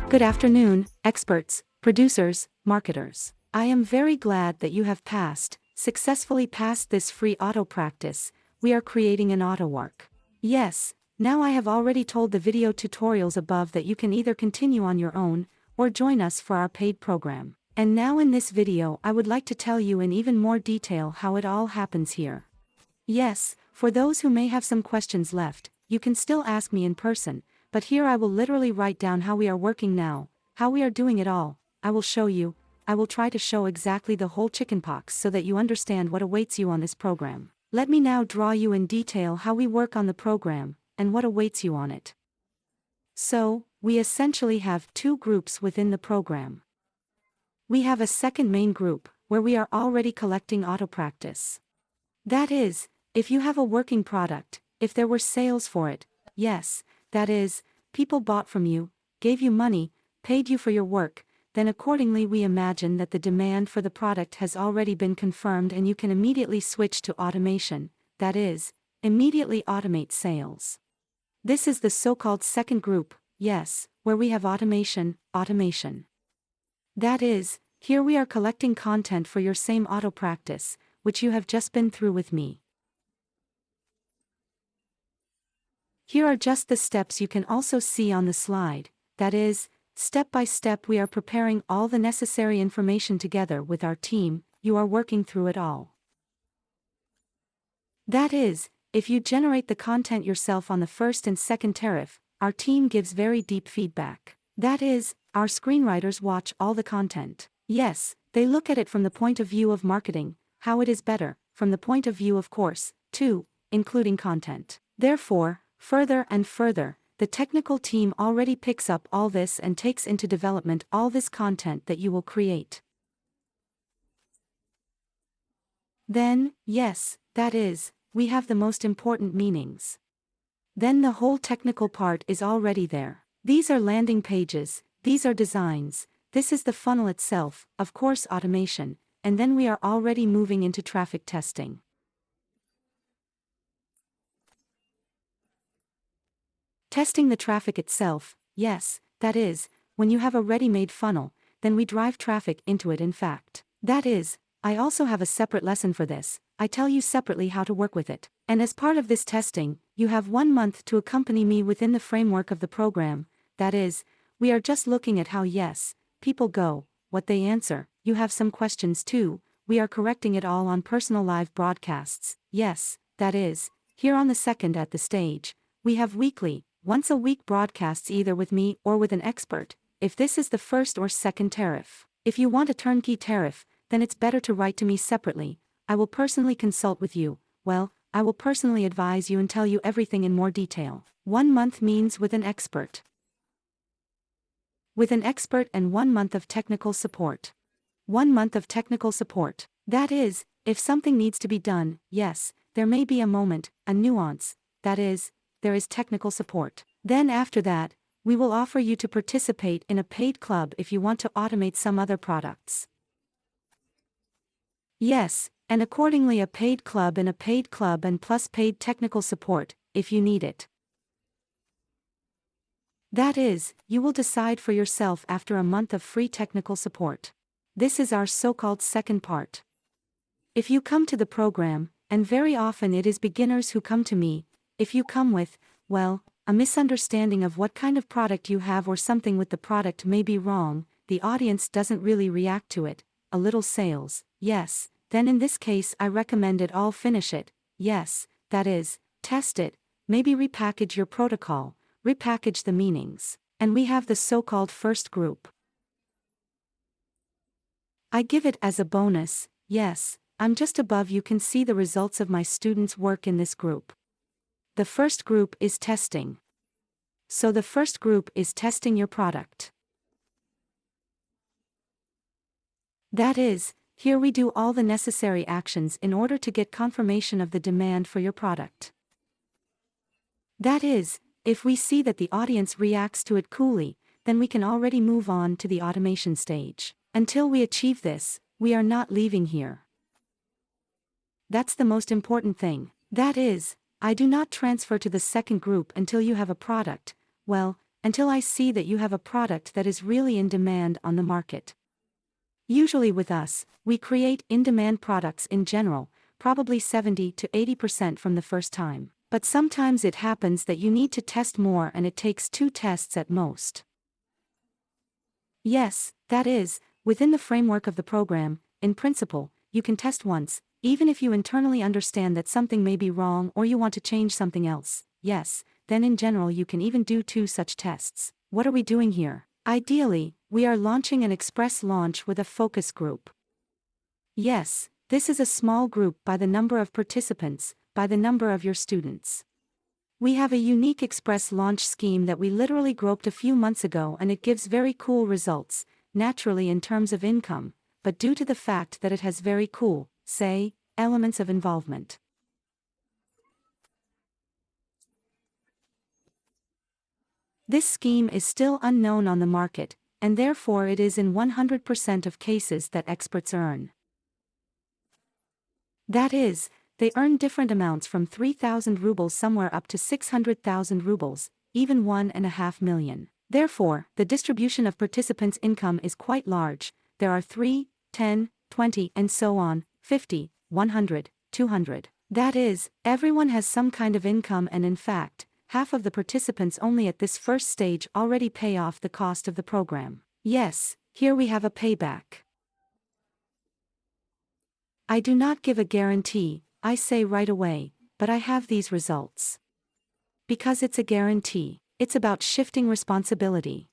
Good afternoon, experts, producers, marketers. I am very glad that you have successfully passed this free auto practice. We are creating an auto work. Yes, now I have already told the video tutorials above that you can either continue on your own, or join us for our paid program. And now in this video I would like to tell you in even more detail how it all happens here. Yes, for those who may have some questions left, you can still ask me in person, but here I will literally write down how we are working now, how we are doing it all. I will show you, I will try to show exactly the whole chickenpox so that you understand what awaits you on this program. Let me now draw you in detail how we work on the program, and what awaits you on it. So, we essentially have two groups within the program. We have a second main group, where we are already collecting auto practice. That is, if you have a working product, if there were sales for it, yes, that is, people bought from you, gave you money, paid you for your work, then accordingly we imagine that the demand for the product has already been confirmed and you can immediately switch to automation, that is, immediately automate sales. This is the so-called second group, yes, where we have automation. That is, here we are collecting content for your same auto practice, which you have just been through with me. Here are just the steps you can also see on the slide, that is, step by step we are preparing all the necessary information together with our team, you are working through it all. That is, if you generate the content yourself on the first and second tariff, our team gives very deep feedback. That is, our screenwriters watch all the content. Yes, they look at it from the point of view of marketing, how it is better, from the point of view of course, too, including content. Therefore, further and further, the technical team already picks up all this and takes into development all this content that you will create. Then, yes, that is, we have the most important meanings. Then the whole technical part is already there. These are landing pages, these are designs, this is the funnel itself, of course automation, and then we are already moving into traffic testing. Testing the traffic itself, yes, that is, when you have a ready-made funnel, then we drive traffic into it in fact. That is, I also have a separate lesson for this, I tell you separately how to work with it. And as part of this testing, you have 1 month to accompany me within the framework of the program, that is, we are just looking at how yes, people go, what they answer, you have some questions too, we are correcting it all on personal live broadcasts, yes, that is, here on the second at the stage, we have weekly, once a week broadcasts either with me or with an expert, if this is the first or second tariff. If you want a turnkey tariff, then it's better to write to me separately, I will personally consult with you, well, I will personally advise you and tell you everything in more detail. 1 month means with an expert. With an expert and 1 month of technical support. 1 month of technical support. That is, if something needs to be done, yes, there may be a moment, a nuance, that is, there is technical support. Then after that, we will offer you to participate in a paid club if you want to automate some other products. Yes, and accordingly a paid club and plus paid technical support, if you need it. That is, you will decide for yourself after a month of free technical support. This is our so-called second part. If you come to the program, and very often it is beginners who come to me, if you come with, well, a misunderstanding of what kind of product you have or something with the product may be wrong, the audience doesn't really react to it, a little sales, yes, then in this case I recommend it all finish it, yes, that is, test it, maybe repackage your protocol, repackage the meanings, and we have the so-called first group. I give it as a bonus, yes, I'm just above you can see the results of my students' work in this group. The first group is testing. So the first group is testing your product. That is, here we do all the necessary actions in order to get confirmation of the demand for your product. That is, if we see that the audience reacts to it coolly, then we can already move on to the automation stage. Until we achieve this, we are not leaving here. That's the most important thing. That is, I do not transfer to the second group until you have a product, well, until I see that you have a product that is really in demand on the market. Usually with us, we create in-demand products in general, probably 70 to 80% from the first time. But sometimes it happens that you need to test more and it takes 2 tests at most. Yes, that is, within the framework of the program, in principle, you can test once, even if you internally understand that something may be wrong or you want to change something else. Yes, then in general you can even do 2 such tests. What are we doing here? Ideally, we are launching an express launch with a focus group. Yes, this is a small group by the number of participants, by the number of your students. We have a unique express launch scheme that we literally groped a few months ago and it gives very cool results, naturally in terms of income, but due to the fact that it has very cool, say, elements of involvement. This scheme is still unknown on the market, and therefore it is in 100% of cases that experts earn. That is, they earn different amounts from 3,000 rubles somewhere up to 600,000 rubles, even 1.5 million. Therefore, the distribution of participants' income is quite large. There are 3, 10, 20 and so on, 50, 100, 200. That is, everyone has some kind of income and in fact, half of the participants only at this first stage already pay off the cost of the program. Yes, here we have a payback. I do not give a guarantee, I say right away, but I have these results. Because it's a guarantee, it's about shifting responsibility.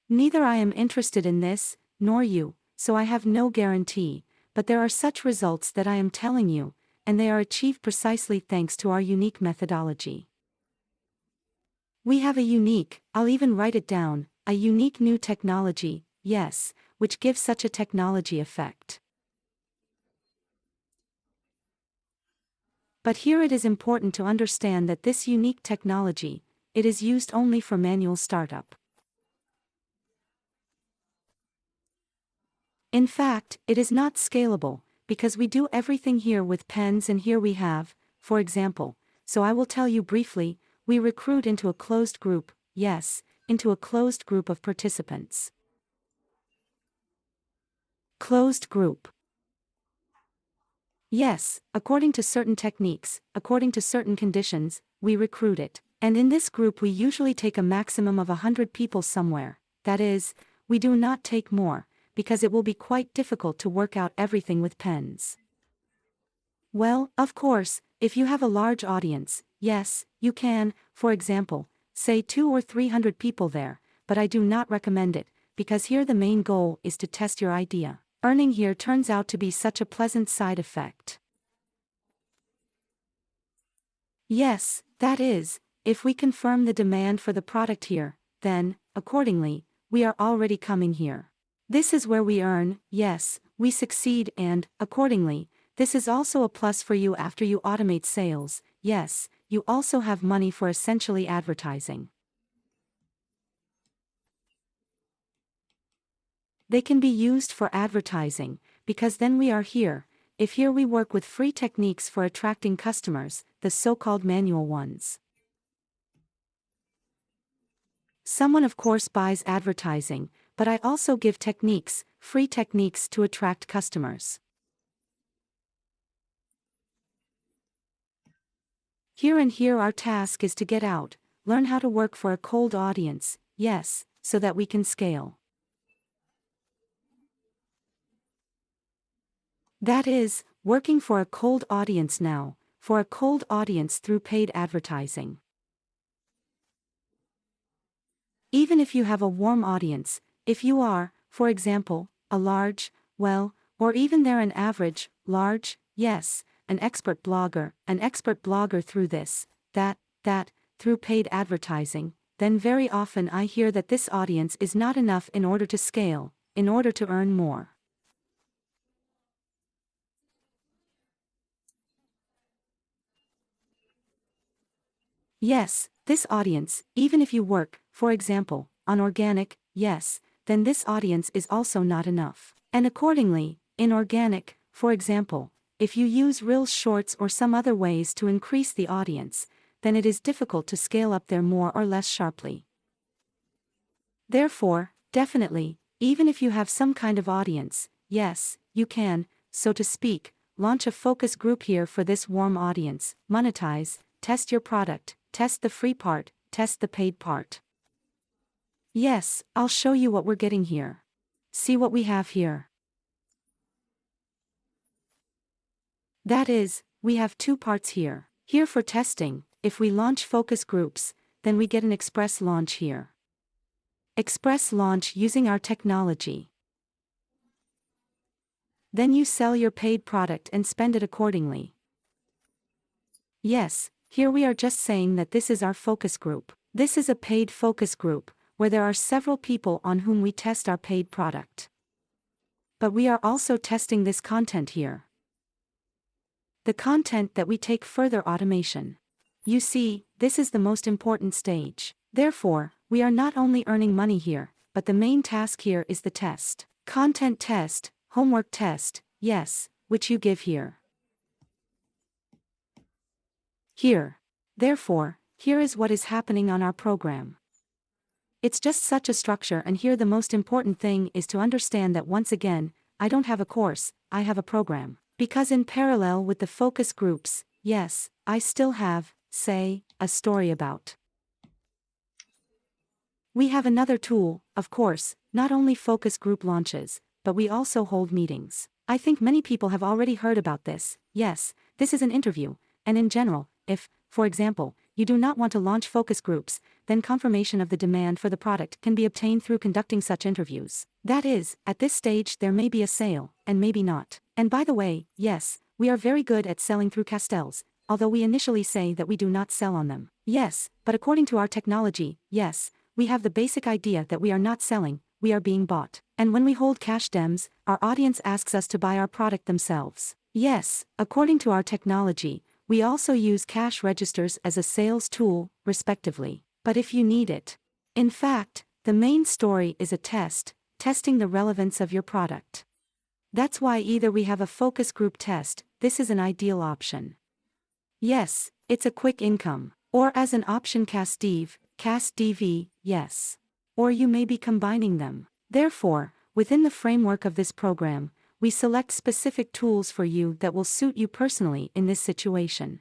Neither I am interested in this, nor you, so I have no guarantee, but there are such results that I am telling you, and they are achieved precisely thanks to our unique methodology. We have a unique, I'll even write it down, a unique new technology, yes, which gives such a technology effect. But here it is important to understand that this unique technology, it is used only for manual startup. In fact, it is not scalable, because we do everything here with pens and here we have, for example, so I will tell you briefly, we recruit into a closed group, yes, into a closed group of participants. Closed group. Yes, according to certain techniques, according to certain conditions, we recruit it. And in this group we usually take a maximum of 100 people somewhere, that is, we do not take more, because it will be quite difficult to work out everything with pens. Well, of course, if you have a large audience, yes, you can, for example, say 200 or 300 people there, but I do not recommend it, because here the main goal is to test your idea. Earning here turns out to be such a pleasant side effect. Yes, that is, if we confirm the demand for the product here, then, accordingly, we are already coming here. This is where we earn, yes, we succeed and, accordingly, this is also a plus for you after you automate sales, yes, you also have money for essentially advertising. They can be used for advertising, because then we are here, if here we work with free techniques for attracting customers, the so-called manual ones. Someone of course buys advertising, but I also give techniques, free techniques to attract customers. Here and here our task is to get out, learn how to work for a cold audience, yes, so that we can scale. That is, working for a cold audience now, for a cold audience through paid advertising. Even if you have a warm audience, if you are, for example, a large, well, or even they're an average, large, yes, an expert blogger through this, that, through paid advertising, then very often I hear that this audience is not enough in order to scale, in order to earn more. Yes, this audience, even if you work, for example, on organic, yes, then this audience is also not enough. And accordingly, in organic, for example, if you use Reels Shorts or some other ways to increase the audience, then it is difficult to scale up there more or less sharply. Therefore, definitely, even if you have some kind of audience, yes, you can, so to speak, launch a focus group here for this warm audience, monetize, test your product, test the free part, test the paid part. Yes, I'll show you what we're getting here. See what we have here. That is, we have two parts here. Here for testing, if we launch focus groups, then we get an express launch here. Express launch using our technology. Then you sell your paid product and spend it accordingly. Yes, here we are just saying that this is our focus group. This is a paid focus group, where there are several people on whom we test our paid product. But we are also testing this content here. The content that we take further automation. You see, this is the most important stage. Therefore, we are not only earning money here, but the main task here is the test. Content test, homework test, yes, which you give here. Here. Therefore, here is what is happening on our program. It's just such a structure, and here the most important thing is to understand that once again, I don't have a course, I have a program. Because in parallel with the focus groups, yes, I still have, say, a story about. We have another tool, of course, not only focus group launches, but we also hold meetings. I think many people have already heard about this. Yes, this is an interview, and in general, if, for example, you do not want to launch focus groups, then confirmation of the demand for the product can be obtained through conducting such interviews. That is, at this stage there may be a sale, and maybe not. And by the way, yes, we are very good at selling through Castells, although we initially say that we do not sell on them. Yes, but according to our technology, yes, we have the basic idea that we are not selling, we are being bought. And when we hold cash dems, our audience asks us to buy our product themselves. Yes, according to our technology, we also use cash registers as a sales tool, respectively. But if you need it. In fact, the main story is a test, testing the relevance of your product. That's why either we have a focus group test, this is an ideal option. Yes, it's a quick income. Or as an option CastDev, CastDV, yes. Or you may be combining them. Therefore, within the framework of this program, we select specific tools for you that will suit you personally in this situation.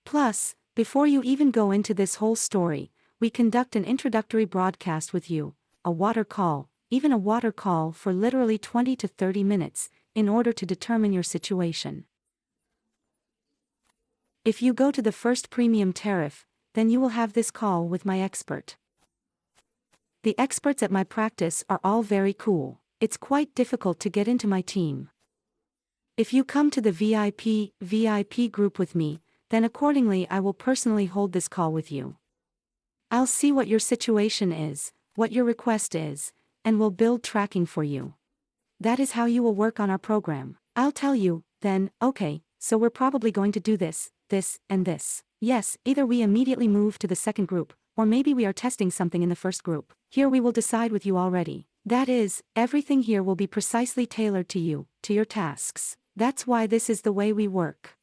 Plus, before you even go into this whole story, we conduct an introductory broadcast with you, a water call, even a water call for literally 20 to 30 minutes, in order to determine your situation. If you go to the first premium tariff, then you will have this call with my expert. The experts at my practice are all very cool. It's quite difficult to get into my team. If you come to the VIP group with me, then accordingly I will personally hold this call with you. I'll see what your situation is, what your request is, and will build tracking for you. That is how you will work on our program. I'll tell you, then, okay, so we're probably going to do this, and this. Yes, either we immediately move to the second group, or maybe we are testing something in the first group. Here we will decide with you already. That is, everything here will be precisely tailored to you, to your tasks. That's why this is the way we work.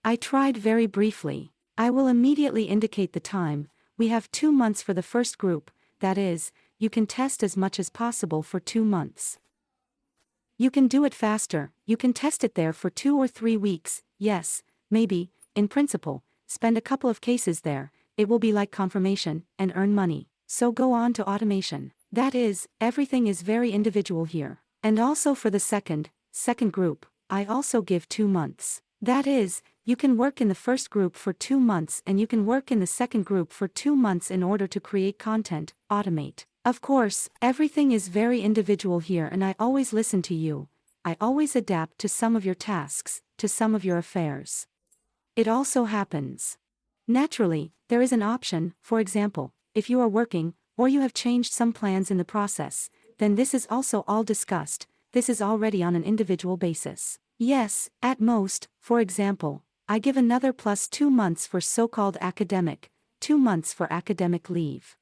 I tried very briefly. I will immediately indicate the time. We have 2 months for the first group, that is, you can test as much as possible for 2 months. You can do it faster, you can test it there for 2 or 3 weeks, yes, maybe, in principle, spend a couple of cases there, it will be like confirmation, and earn money. So go on to automation. That is, everything is very individual here. And also for the second group, I also give 2 months. That is, you can work in the first group for 2 months and you can work in the second group for 2 months in order to create content, automate. Of course, everything is very individual here and I always listen to you. I always adapt to some of your tasks, to some of your affairs. It also happens. Naturally, there is an option, for example, if you are working, or you have changed some plans in the process, then this is also all discussed, this is already on an individual basis. Yes, at most, for example, I give another plus 2 months for so-called academic, 2 months for academic leave.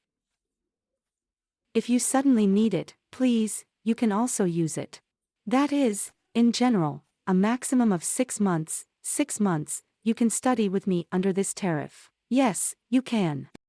If you suddenly need it, please, you can also use it. That is, in general, a maximum of 6 months. 6 months, you can study with me under this tariff. Yes, you can.